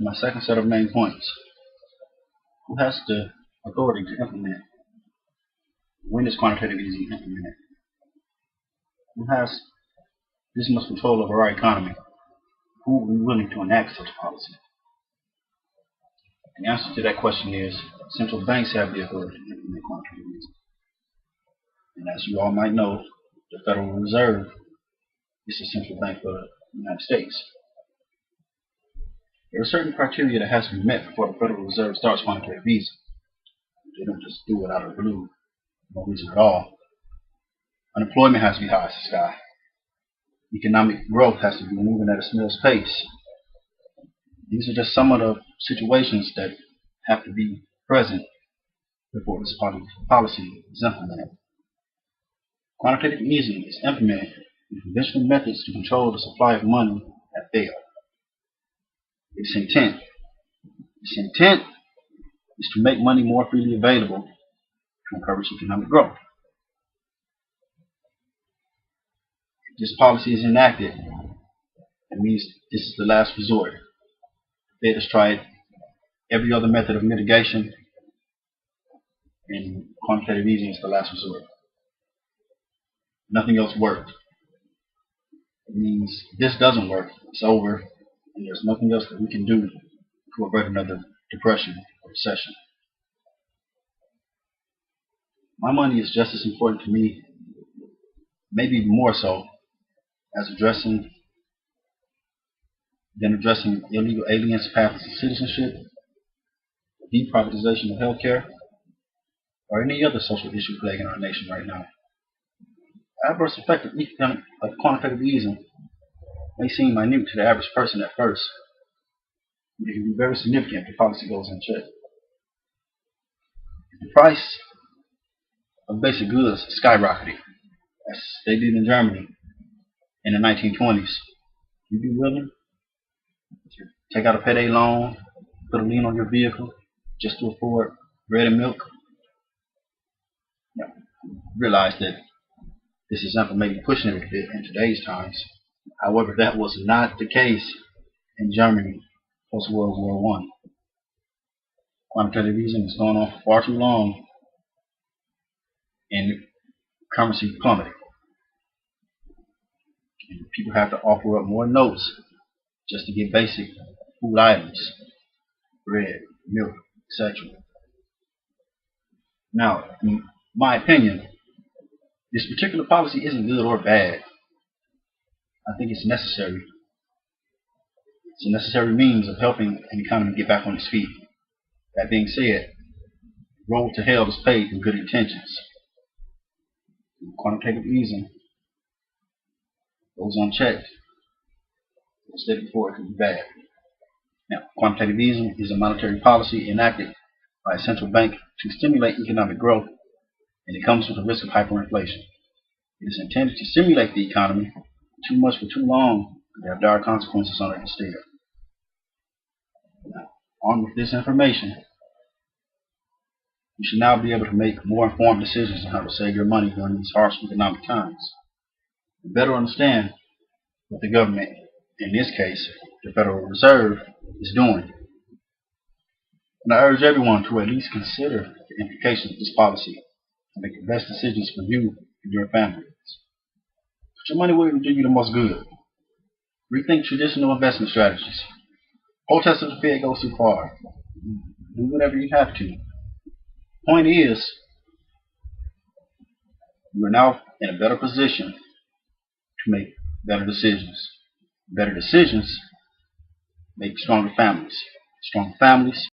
to my second set of main points. Who has the authority to implement? When is quantitative easing implemented? Who has this much control over our economy? Who will be willing to enact such policy? The answer to that question is central banks have the authority to implement quantitative easing. And as you all might know, the Federal Reserve is the central bank for the United States. There are certain criteria that has to be met before the Federal Reserve starts quantitative easing. They don't just do it out of the blue, no reason at all. Unemployment has to be high as the sky. Economic growth has to be moving at a snail's pace. These are just some of the situations that have to be present before this policy is implemented. Quantitative easing is implemented when conventional methods to control the supply of money have failed. Its intent is to make money more freely available to encourage economic growth. If this policy is enacted, it means this is the last resort. The Fed has tried every other method of mitigation, and quantitative easing is the last resort. Nothing else worked. It means if this doesn't work, it's over, and there's nothing else that we can do to avert another depression or recession. My money is just as important to me, maybe even more so, as addressing illegal aliens' paths to citizenship, the deprivatization of healthcare, or any other social issue plaguing our nation right now. The adverse effect of quantitative easing may seem minute to the average person at first, but it can be very significant if the policy goes unchecked. If the price of basic goods skyrocketed, as they did in Germany in the 1920s, you'd be willing to take out a payday loan, put a lien on your vehicle just to afford bread and milk? Now, realize that this is maybe pushing it a bit in today's times. However, that was not the case in Germany post-World War I. Quantitative easing has gone on for far too long, and currency plummeted. And people have to offer up more notes just to get basic food items, bread, milk, etc. Now, in my opinion, this particular policy isn't good or bad. I think it's necessary. It's a necessary means of helping an economy get back on its feet. That being said, road to hell is paved with good intentions. Quantitative easing goes unchecked. The step before it could be bad. Now, quantitative easing is a monetary policy enacted by a central bank to stimulate economic growth, and it comes with a risk of hyperinflation. It is intended to stimulate the economy. Too much for too long could have dire consequences on it instead. Now, armed with this information, you should now be able to make more informed decisions on how to save your money during these harsh economic times. To better understand what the government, in this case the Federal Reserve, is doing. And I urge everyone to at least consider the implications of this policy and make the best decisions for you and your families. Put your money where it will do you the most good. Rethink traditional investment strategies. Protest if the Fed goes too far. Do whatever you have to. Point is, you are now in a better position to make better decisions. Better decisions make stronger families. Stronger families